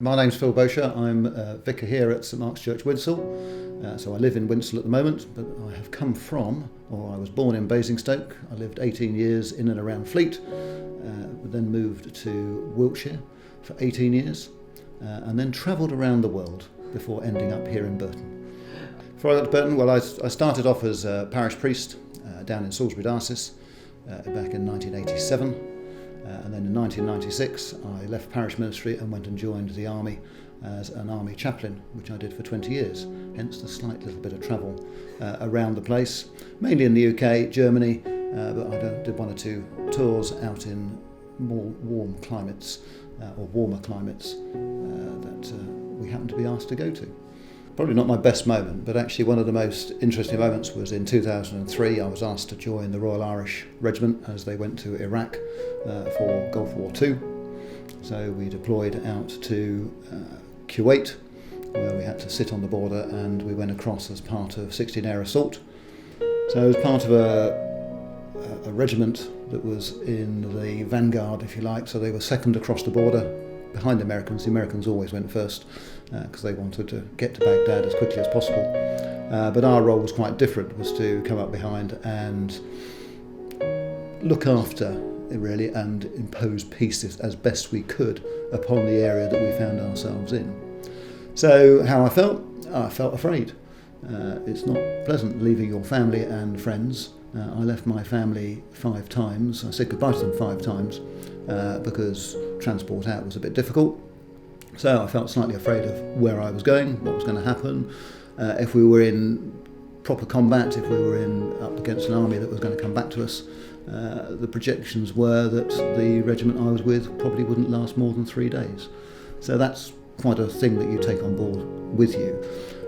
My name's Phil Bosher. I'm a vicar here at St Mark's Church, Winshill. So I live in Winshill at the moment, but I have come from, or I was born in Basingstoke. I lived 18 years in and around Fleet, then moved to Wiltshire for 18 years, and then travelled around the world before ending up here in Burton. Before I got to Burton, well, I started off as a parish priest down in Salisbury Diocese back in 1987. And then in 1996 I left parish ministry and went and joined the army as an army chaplain, which I did for 20 years, hence the slight little bit of travel around the place, mainly in the UK, Germany, but I did one or two tours out in more warm climates or warmer climates that we happened to be asked to go to. Probably not my best moment, but actually one of the most interesting moments was in 2003. I was asked to join the Royal Irish Regiment as they went to Iraq for Gulf War II. So we deployed out to Kuwait, where we had to sit on the border, and we went across as part of 16 Air Assault. So I was part of a regiment that was in the vanguard, if you like, so they were second across the border behind the Americans. The Americans always went first because they wanted to get to Baghdad as quickly as possible. But our role was quite different, was to come up behind and look after, really, and impose peace as best we could upon the area that we found ourselves in. So how I felt afraid. It's not pleasant leaving your family and friends. I left my family 5 times. I said goodbye to them 5 times because transport out was a bit difficult. So I felt slightly afraid of where I was going, what was going to happen, if we were in proper combat, if we were up against an army that was going to come back to us. The projections were that the regiment I was with probably wouldn't last more than 3 days. So that's quite a thing that you take on board with you.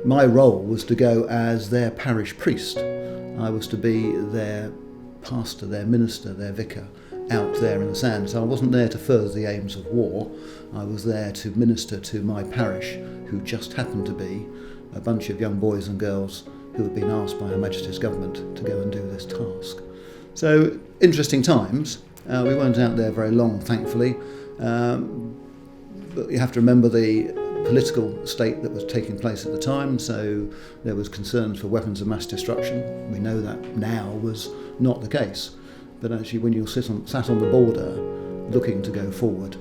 My role was to go as their parish priest. I was to be their pastor, their minister, their vicar, out there in the sand. So I wasn't there to further the aims of war. I was there to minister to my parish, who just happened to be a bunch of young boys and girls who had been asked by Her Majesty's government to go and do this task. So interesting times. We weren't out there very long, thankfully. But you have to remember the political state that was taking place at the time, so there was concerns for weapons of mass destruction. We know that now was not the case, but actually when you sat on the border looking to go forward,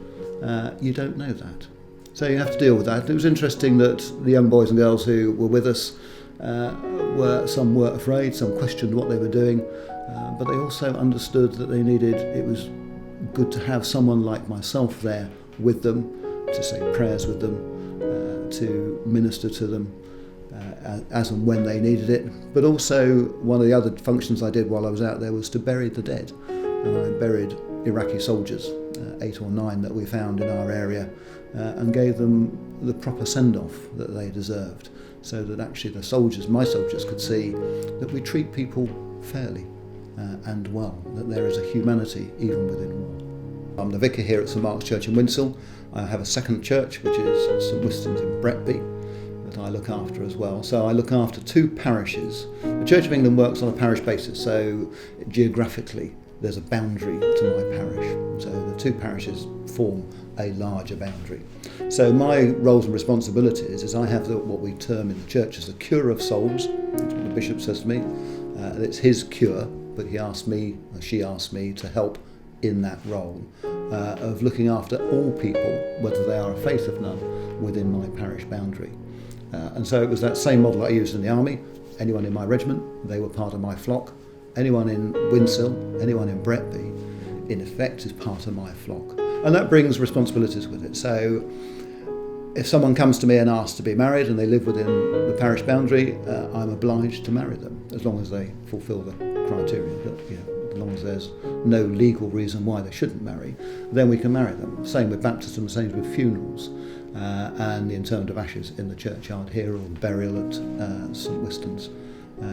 you don't know that. So you have to deal with that. It was interesting that the young boys and girls who were with us, some were afraid, some questioned what they were doing, but they also understood that it was good to have someone like myself there with them, to say prayers with them, to minister to them as and when they needed it. But also one of the other functions I did while I was out there was to bury the dead. And I buried Iraqi soldiers, 8 or 9 that we found in our area, and gave them the proper send-off that they deserved, so that actually my soldiers could see that we treat people fairly and well, that there is a humanity even within war. I'm the vicar here at St Mark's Church in Winshill. I have a second church, which is St Wistons in Bretby, that I look after as well. So I look after 2 parishes. The Church of England works on a parish basis, so geographically there's a boundary to my parish. So the 2 parishes form a larger boundary. So my roles and responsibilities is I have what we term in the church as the cure of souls. That's what the bishop says to me. It's his cure, but she asked me to help in that role of looking after all people, whether they are a faith of none, within my parish boundary. And so it was that same model I used in the army. Anyone in my regiment, they were part of my flock. Anyone in Winshill, anyone in Bretby, in effect, is part of my flock. And that brings responsibilities with it. So if someone comes to me and asks to be married and they live within the parish boundary, I'm obliged to marry them, as long as they fulfil the criteria. As long as there's no legal reason why they shouldn't marry, then we can marry them. Same with baptism, same with funerals, and the interment of ashes in the churchyard here, or burial at St Wistons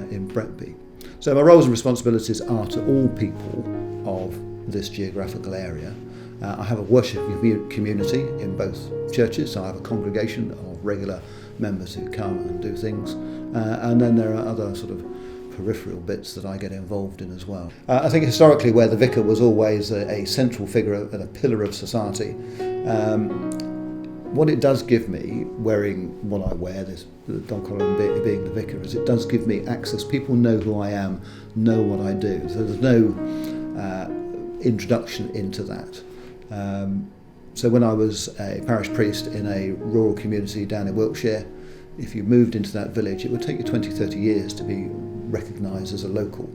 in Bretby. So my roles and responsibilities are to all people of this geographical area. I have a worship community in both churches, so I have a congregation of regular members who come and do things, and then there are other sort of peripheral bits that I get involved in as well. I think historically, where the vicar was always a central figure and a pillar of society, what it does give me, wearing what I wear, this the dog collar and being the vicar, is it does give me access. People know who I am, know what I do. So there's no introduction into that. So when I was a parish priest in a rural community down in Wiltshire, if you moved into that village, it would take you 20, 30 years to be recognised as a local.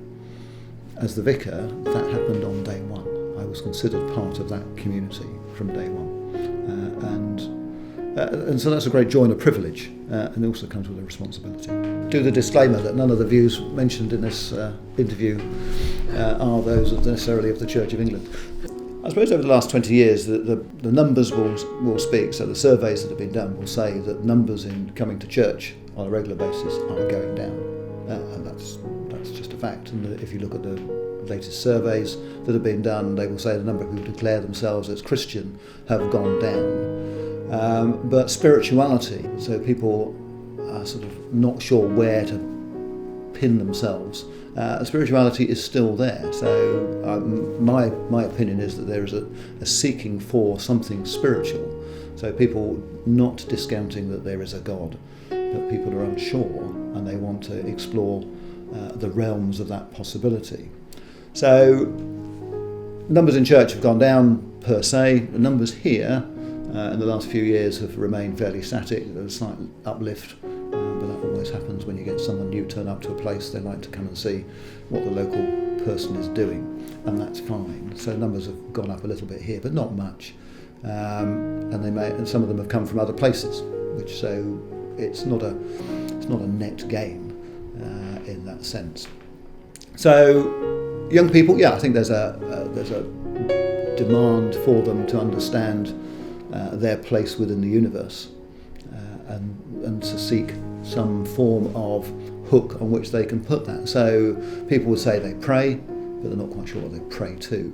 As the vicar, that happened on day one. I was considered part of that community from day one. And so that's a great joy and a privilege, and it also comes with a responsibility. Do the disclaimer that none of the views mentioned in this interview are those necessarily of the Church of England. I suppose over the last 20 years the numbers will speak. So the surveys that have been done will say that numbers in coming to church on a regular basis are going down, and that's just a fact. And if you look at the latest surveys that have been done, they will say the number of people who declare themselves as Christian have gone down. But spirituality, so people are sort of not sure where to pin themselves. Spirituality is still there. So my opinion is that there is a seeking for something spiritual. So people not discounting that there is a God, but people are unsure and they want to explore the realms of that possibility. So numbers in church have gone down per se. The numbers here in the last few years have remained fairly static. There's a slight uplift, but that always happens when you get someone new turn up to a place. They like to come and see what the local person is doing, and that's fine. So numbers have gone up a little bit here, but not much. And some of them have come from other places, which so it's not a net gain in that sense. So young people, yeah, I think there's a demand for them to understand their place within the universe, and to seek some form of hook on which they can put that. So people would say they pray, but they're not quite sure what they pray to.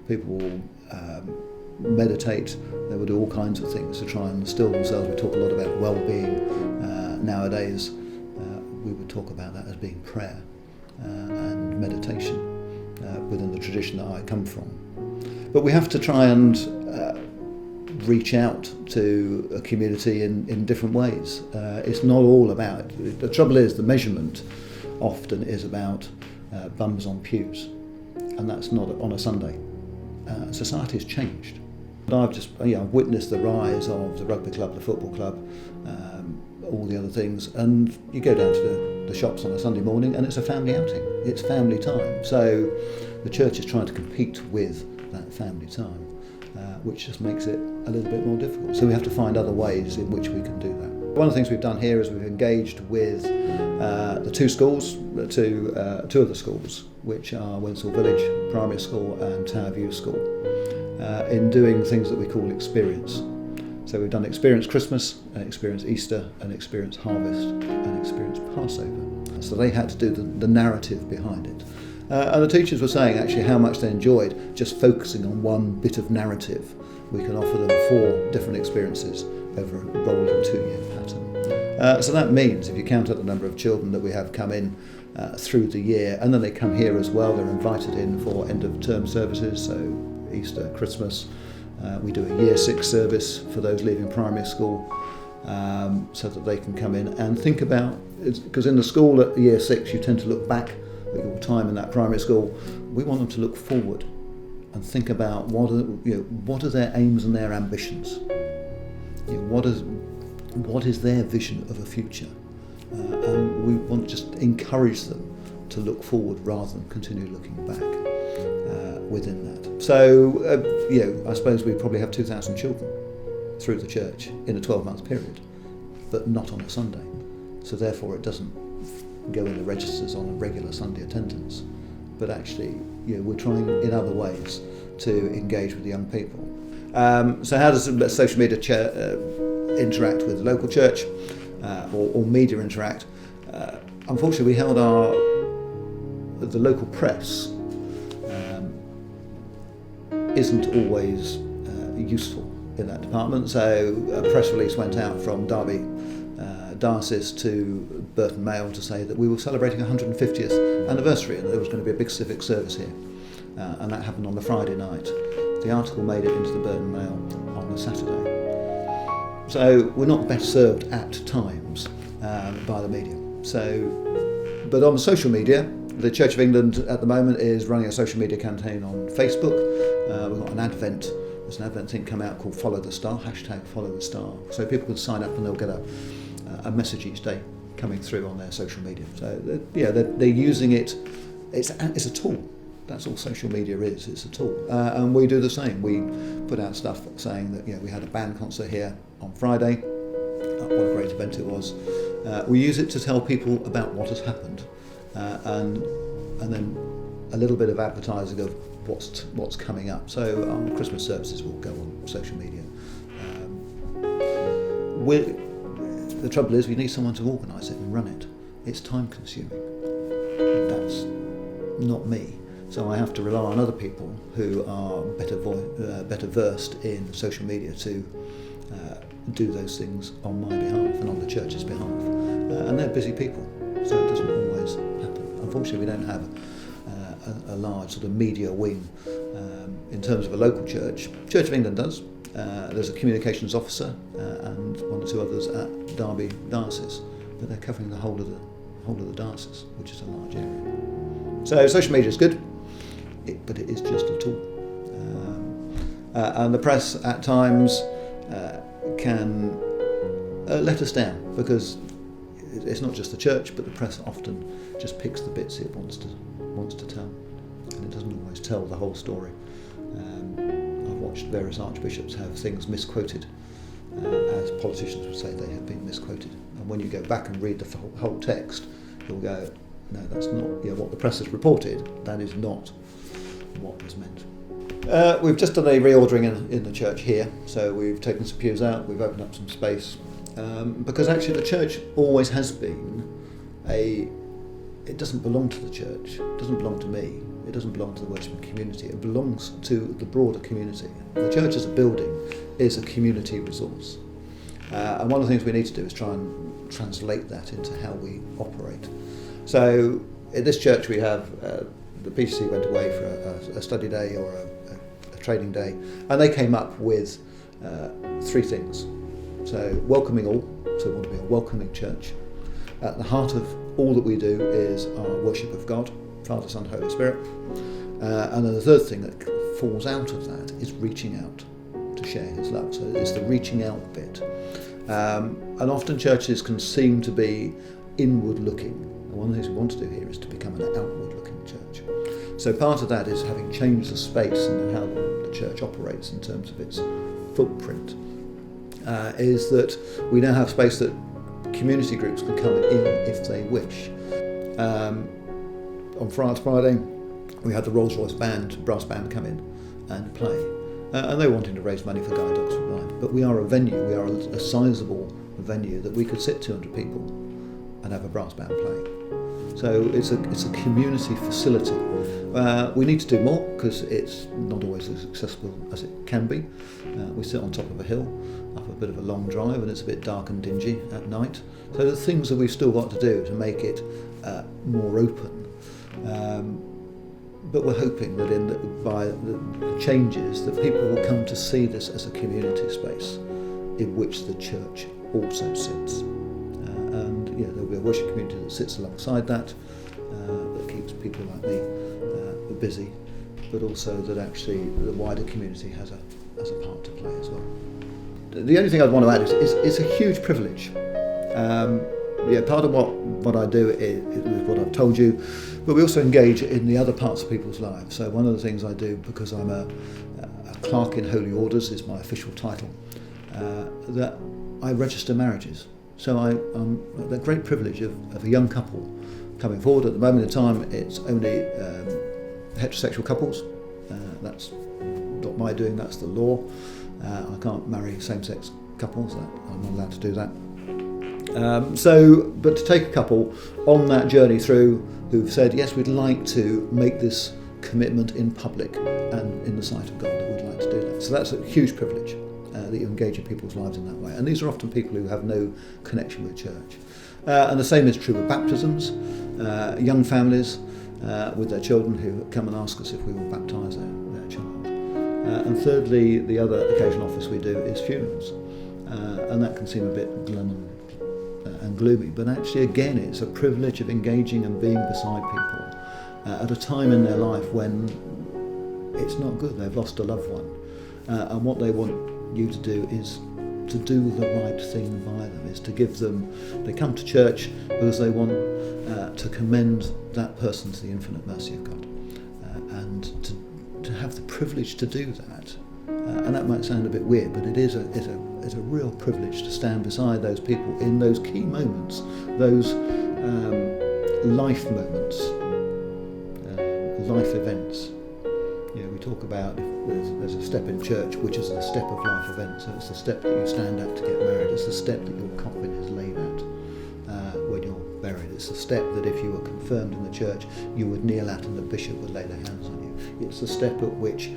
People will meditate. They will do all kinds of things to try and still themselves. We talk a lot about well-being nowadays. We would talk about that as being prayer and meditation within the tradition that I come from. But we have to try and reach out to a community in different ways. It's not all about, the trouble is the measurement often is about bums on pews, and that's not on a Sunday. Society has changed. I've witnessed the rise of the rugby club, the football club, all the other things, and you go down to the shops on a Sunday morning and it's a family outing, it's family time. So the church is trying to compete with that family time, which just makes it a little bit more difficult. So we have to find other ways in which we can do that. One of the things we've done here is we've engaged with the two schools, two of the schools, which are Winsell Village Primary School and Tower View School, in doing things that we call experience. So we've done Experience Christmas, Experience Easter, and Experience Harvest, and Experience Passover. So they had to do the narrative behind it. And the teachers were saying actually how much they enjoyed just focusing on one bit of narrative. We can offer them 4 different experiences over a rolling 2-year pattern. So that means if you count up the number of children that we have come in through the year, and then they come here as well, they're invited in for end of term services, so Easter, Christmas. We do a Year 6 service for those leaving primary school, so that they can come in and think about, because in the school at Year 6 you tend to look back at your time in that primary school. We want them to look forward and think about what are their aims and their ambitions. What is their vision of a future, and we want to just encourage them to look forward rather than continue looking back within that. So I suppose we probably have 2,000 children through the church in a 12-month period, but not on a Sunday. So therefore it doesn't go in the registers on a regular Sunday attendance, but actually we're trying in other ways to engage with the young people. So how does social media interact with the local church, or media interact? Unfortunately, we held the local press isn't always useful in that department. So a press release went out from Derby Diocese to Burton Mail to say that we were celebrating 150th anniversary and there was going to be a big civic service here, and that happened on the Friday night. The article made it into the Burton Mail on the Saturday. So we're not best served at times by the media. But on social media, the Church of England at the moment is running a social media campaign on Facebook. We've got there's an Advent thing come out called Follow the Star, #FollowTheStar. So people can sign up and they'll get a message each day coming through on their social media. So they're using it. It's a tool. That's all social media is. It's a tool, and we do the same. We put out stuff saying that we had a band concert here on Friday. What a great event it was. We use it to tell people about what has happened, and then a little bit of advertising of what's coming up. So our Christmas services will go on social media. The trouble is we need someone to organise it and run it. It's time consuming. That's not me. So I have to rely on other people who are better versed in social media to do those things on my behalf and on the church's behalf. And they're busy people, so it doesn't always happen. Unfortunately, we don't have a large sort of media wing in terms of a local church. Church of England does. There's a communications officer and one or two others at Derby Diocese, but they're covering the whole of the diocese, which is a large area. So social media is good, but it is just a tool. And the press at times can let us down, because it's not just the church, but the press often just picks the bits it wants to tell, and it doesn't always tell the whole story. I've watched various archbishops have things misquoted, as politicians would say they have been misquoted, and when you go back and read the whole text, you'll go, no, that's not what the press has reported. That is not what was meant. We've just done a reordering in the church here, so we've taken some pews out, we've opened up some space, because actually the church always has been it doesn't belong to the church, it doesn't belong to me, it doesn't belong to the worshiping community, it belongs to the broader community. The church as a building is a community resource, and one of the things we need to do is try and translate that into how we operate. So in this church we have the PCC went away for a study day or a training day, and they came up with 3 things. So welcoming all, so we want to be a welcoming church. At the heart of all that we do is our worship of God, Father, Son, Holy Spirit. And then the third thing that falls out of that is reaching out to share His love. So it's the reaching out bit. And often churches can seem to be inward looking. And one of the things we want to do here is to become an outward looking church. So part of that is having changed the space and how the church operates in terms of its footprint, is that we now have space that community groups can come in if they wish. On Friday we had the Rolls-Royce brass band come in and play, and they were wanting to raise money for Guide Dogs for Blind. But we are a sizable venue that we could sit 200 people and have a brass band playing. So it's a community facility. We need to do more because it's not always as accessible as it can be. We sit on top of a hill, up a bit of a long drive, and it's a bit dark and dingy at night. So there's things that we've still got to do to make it more open. But we're hoping that by the changes that people will come to see this as a community space in which the church also sits. And there'll be a worship community that sits alongside that keeps people like me busy, but also that actually the wider community has a part to play as well. The only thing I'd want to add is it's a huge privilege. Part of what I do is what I've told you, but we also engage in the other parts of people's lives. So one of the things I do, because I'm a clerk in Holy Orders, is my official title, that I register marriages. So I'm the great privilege of a young couple coming forward. At the moment in time, it's only heterosexual couples. That's not my doing, that's the law. I can't marry same-sex couples, I'm not allowed to do that. But to take a couple on that journey through who've said, yes, we'd like to make this commitment in public and in the sight of God, that we'd like to do that. So that's a huge privilege, that you engage in people's lives in that way. And these are often people who have no connection with church. And the same is true with baptisms, young families with their children who come and ask us if we will baptise their child. And thirdly, the other occasion office we do is funerals. and that can seem a bit glum and gloomy, but actually again it's a privilege of engaging and being beside people at a time in their life when it's not good, they've lost a loved one, and what they want you to do is to do the right thing by them, is to give them, they come to church because they want to commend that person to the infinite mercy of God, and to have the privilege to do that. And that might sound a bit weird, but it is a real privilege to stand beside those people in those key moments, those life moments, life events. You know, we talk about, if there's a step in church, which is the step of life event. So it's the step that you stand at to get married. It's the step that your coffin is laid at when you're buried. It's the step that if you were confirmed in the church, you would kneel at and the bishop would lay their hands on you. It's the step at which,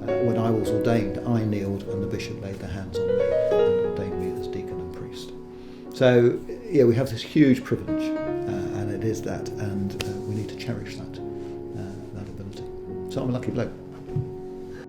when I was ordained, I kneeled and the bishop laid their hands on me and ordained me as deacon and priest. So, yeah, we have this huge privilege, and it is that, and we need to cherish that ability. So I'm a lucky bloke.